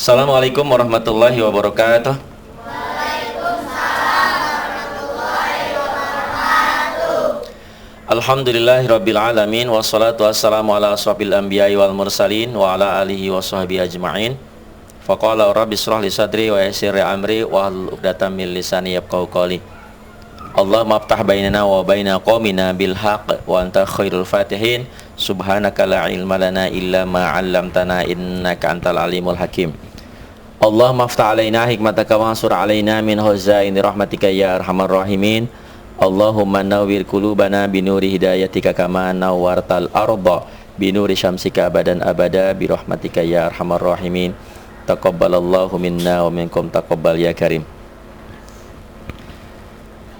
Assalamualaikum warahmatullahi wabarakatuh. Alhamdulillahirabbil alamin wassalatu wassalamu ala asrofil anbiya'i wal mursalin wa ala alihi wa sahbihi ajma'in. Faqala rabbi shrah li sadri wa yassir li amri wa hlul 'uqdatam min lisani yafqahu qawli. Allahumma aftah bainana wa baina qaumina bil haqq wa anta khairul fatihin. Subhanaka la ilma lana illa ma 'allamtana innaka antal alimul hakim. Allahumma aftah alaina hikmataka wa ansur alaina min khazaini rahmatika ya arhamar rahimin. Allahumma nawwir qulubana binuri hidayatika kama nawwartal arda binuri syamsika abadan abada bi rahmatika ya arhamar rahimin. Taqabbalallahu minna wa minkum taqabbal ya karim.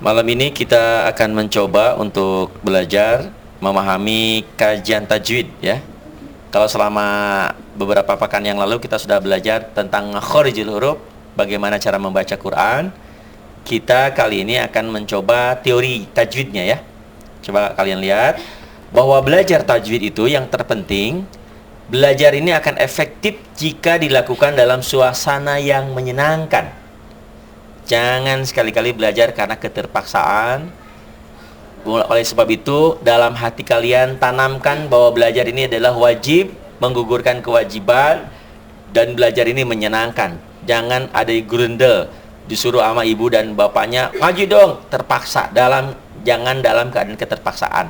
Malam ini kita akan mencoba untuk belajar memahami kajian tajwid ya. Kalau selama beberapa pekan yang lalu kita sudah belajar tentang makharijul huruf, bagaimana cara membaca Quran. Kita kali ini akan mencoba teori tajwidnya ya. Coba kalian lihat bahwa belajar tajwid itu yang terpenting, belajar ini akan efektif jika dilakukan dalam suasana yang menyenangkan. Jangan sekali-kali belajar karena keterpaksaan. Oleh sebab itu, dalam hati kalian tanamkan bahwa belajar ini adalah wajib, menggugurkan kewajiban, dan belajar ini menyenangkan. Jangan ada grundel, disuruh sama ibu dan bapaknya, maju dong, terpaksa. Jangan dalam keadaan keterpaksaan.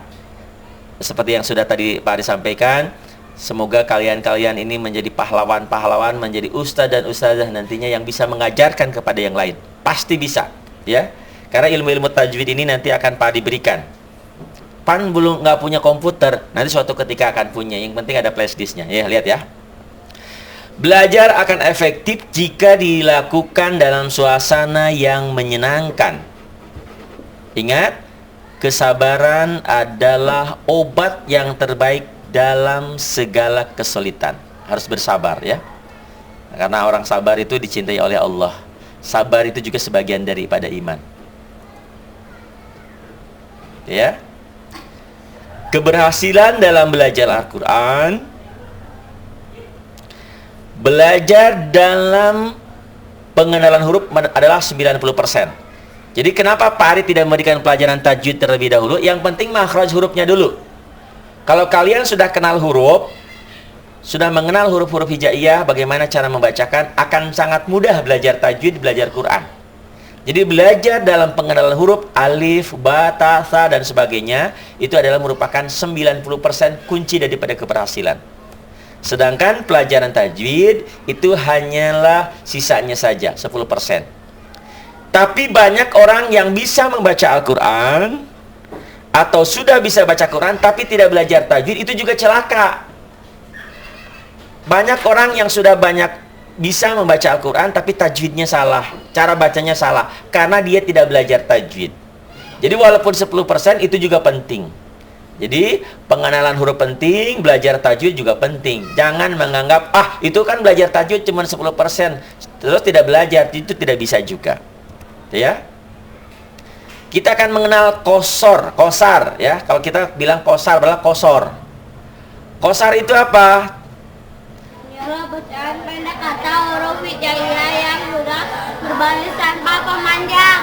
Seperti yang sudah tadi Pak Ari sampaikan, semoga kalian-kalian ini menjadi pahlawan-pahlawan, menjadi ustaz dan ustazah nantinya yang bisa mengajarkan kepada yang lain. Pasti bisa, ya. Karena ilmu-ilmu tajwid ini nanti akan Pak Adi berikan. Pan belum nggak punya komputer, nanti suatu ketika akan punya. Yang penting ada flash disknya. Ya, lihat ya. Belajar akan efektif jika dilakukan dalam suasana yang menyenangkan. Ingat, kesabaran adalah obat yang terbaik dalam segala kesulitan. Harus bersabar ya. Karena orang sabar itu dicintai oleh Allah. Sabar itu juga sebagian daripada iman. Ya. Keberhasilan dalam belajar Al-Quran, belajar dalam pengenalan huruf adalah 90%. Jadi kenapa Pak Ari tidak memberikan pelajaran tajwid terlebih dahulu? Yang penting makhraj hurufnya dulu. Kalau kalian sudah kenal huruf, sudah mengenal huruf-huruf hijaiyah, bagaimana cara membacakan, akan sangat mudah belajar tajwid, belajar Quran. Jadi belajar dalam pengenalan huruf alif, ba, ta, tha, dan sebagainya, itu adalah merupakan 90% kunci daripada keberhasilan. Sedangkan pelajaran tajwid itu hanyalah sisanya saja, 10%. Tapi banyak orang yang bisa membaca Al-Quran atau sudah bisa baca Quran tapi tidak belajar tajwid, itu juga celaka. Banyak orang yang sudah banyak bisa membaca Al-Quran tapi tajwidnya salah, cara bacanya salah, karena dia tidak belajar tajwid. Jadi walaupun 10% itu juga penting. Jadi pengenalan huruf penting, belajar tajwid juga penting. Jangan menganggap, itu kan belajar tajwid cuma 10%, terus tidak belajar, itu tidak bisa juga. Ya. Kita akan mengenal kosar ya. Kalau kita bilang kosar adalah kosor. Kosar itu apa? Bacaan pendek atau huruf hijaiyah yang sudah berbaris tanpa pemanjang.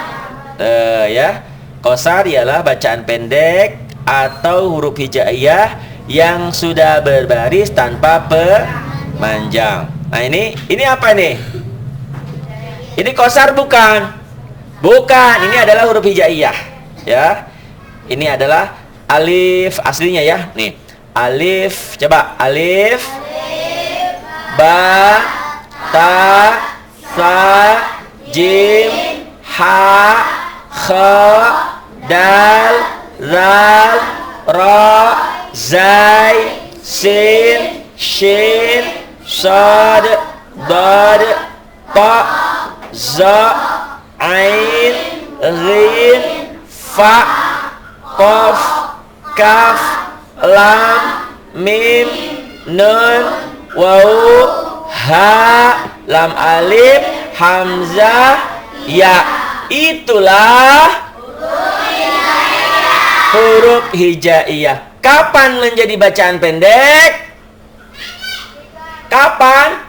Ya, kosar ialah bacaan pendek atau huruf hijaiyah yang sudah berbaris tanpa pemanjang. Nah ini apa nih? Ini kosar bukan? Bukan, ini adalah huruf hijaiyah. Ya, ini adalah alif aslinya ya. Nih, alif, coba alif. Ba, ta, sa, jim, ha, kha, dal, zal, ra, zai, sin, shin, sad, dad, ta, za, ain, ghin, fa, qaf, kaf, lam, mim, nun, waw, ha, lam alif, hamzah, ya. Itulah huruf hijaiyah. Kapan menjadi bacaan pendek? Kapan?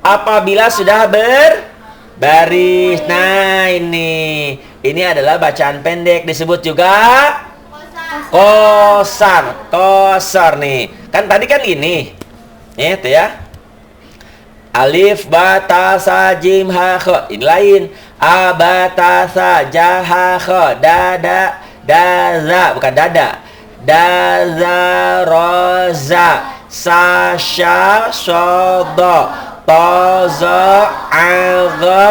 apabila sudah berbaris. Nah, ini adalah bacaan pendek, disebut juga qasar. Qasar nih. Kan tadi kan gini. Itu ya. Alif, ba, ta, sa, jim, ha, kha. Ini lain. A, ba, ta, sa, ja, ha, kha. Da, da, da, za. Bukan dada. Da, za, ro, za. Sa, sya, so, do. To, za, a, ga.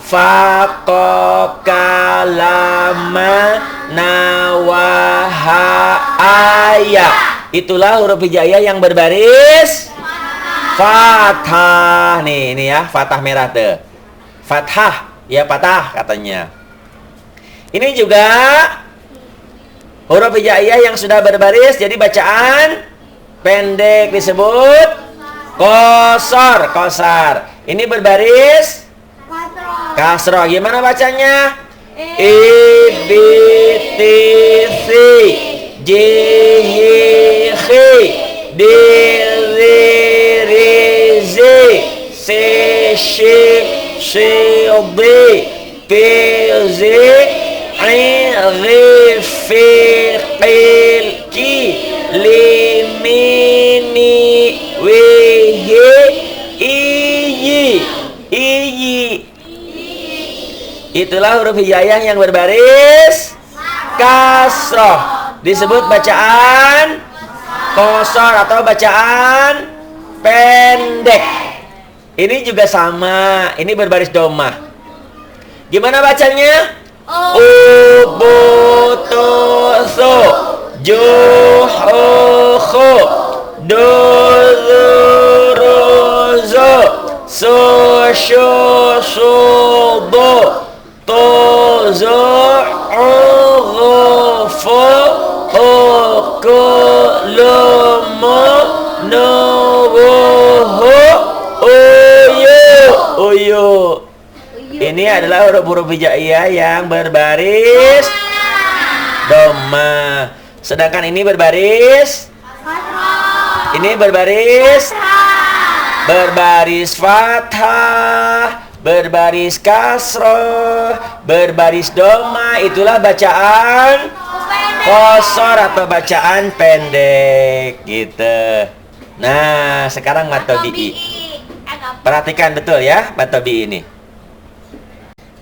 Fa, ko, ka, la, ma, na, wa, ha, aya. Itulah huruf hijaiyah yang berbaris fathah. Nih ya, fathah merah tuh. Fathah, ya patah katanya. Ini juga huruf hijaiyah yang sudah berbaris jadi bacaan pendek, disebut qasar. Qasar. Ini berbaris kasroh. Gimana bacanya? I, B, T, C, J, H, K, D, R, R, Z, C, Sh, Sh, D, P, Z, I, R, F, Q, Q, L, M, N, W, H, I, Y. Itulah huruf hijaiyah yang berbaris kasroh, disebut bacaan qasar atau bacaan pendek. Ini juga sama, ini berbaris dhammah. Gimana bacanya? Ubutusu, juhuhu, duzuruzu, sushusudu, tuzu'ughfu, ukulumu, nubuhu, uyu. Ini adalah huruf-huruf hijaiyah yang berbaris dhammah. Sedangkan ini berbaris fathah, berbaris kasroh, berbaris dhammah. Itulah bacaan qasar atau bacaan pendek gitu. Nah, sekarang mad tabi'i. Perhatikan betul ya mad tabi'i ini.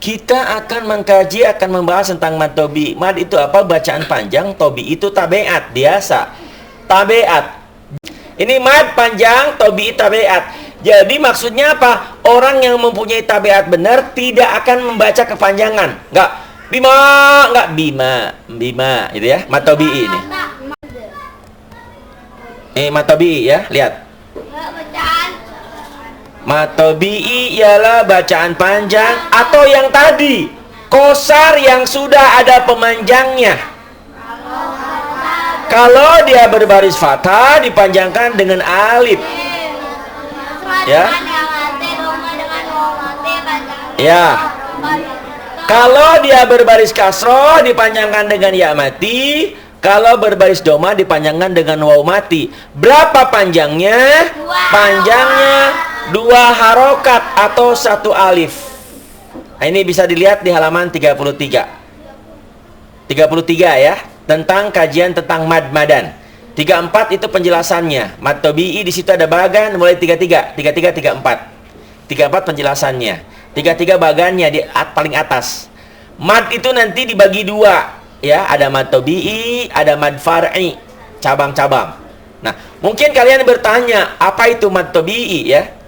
Kita akan mengkaji, akan membahas tentang mad tabi'i. Mad itu apa? Bacaan panjang. Tabi'i itu tabiat, biasa. Tabiat. Ini mad panjang, tabi'i tabiat. Jadi maksudnya apa? Orang yang mempunyai tabiat benar tidak akan membaca kepanjangan. Enggak bima gitu ya. Mad tabi'i ini. Mad tabi'i ya, lihat. Mad tabi'i ialah bacaan panjang atau yang tadi qasar yang sudah ada pemanjangnya. Kalau dia berbaris fathah dipanjangkan dengan alif. Ya. Ya. Kalau dia berbaris kasroh dipanjangkan dengan ya mati. Kalau berbaris dhammah dipanjangkan dengan waw mati. Berapa panjangnya? Panjangnya 2 harokat atau 1 alif. Nah, ini bisa dilihat di halaman 33 ya, tentang kajian tentang mad-madan. 34 itu penjelasannya. Mad tabi'i di situ ada bagan mulai 33, 34 penjelasannya. 33 bagannya di paling atas. Mad itu nanti dibagi 2 ya, ada mad tabi'i, ada mad far'i, cabang-cabang. Nah, mungkin kalian bertanya, apa itu mad tabi'i ya?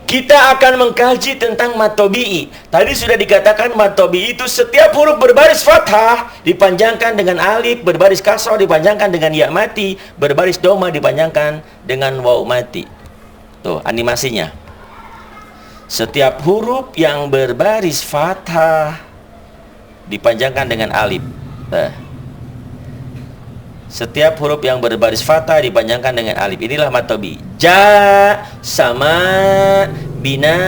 Kita akan mengkaji tentang mad tabi'i. Tadi sudah dikatakan mad tabi'i itu setiap huruf berbaris fathah dipanjangkan dengan alif, berbaris kasroh dipanjangkan dengan ya mati, berbaris dhammah dipanjangkan dengan waw mati. Tuh animasinya. Setiap huruf yang berbaris fathah dipanjangkan dengan alif. Setiap huruf yang berbaris fathah dipanjangkan dengan alif. Inilah mad tabi'i. Ja, sama, bina,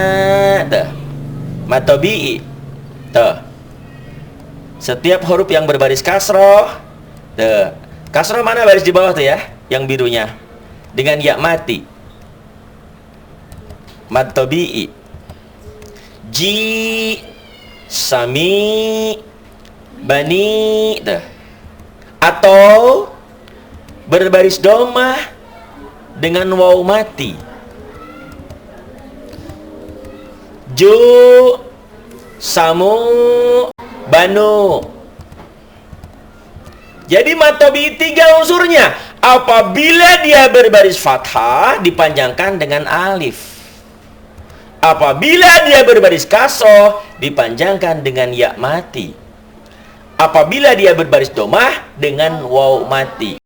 mad tabi'i. Setiap huruf yang berbaris kasroh, kasroh mana baris di bawah tuh ya, yang birunya, dengan ya mati. Mad tabi'i. Ji, sami, bani. Dah. Atau berbaris domah dengan waw mati. Ju, samu, banu. Jadi mad tabi'i 3 unsurnya. Apabila dia berbaris fathah dipanjangkan dengan alif. Apabila dia berbaris kasroh dipanjangkan dengan ya mati. Apabila dia berbaris domah dengan waw mati.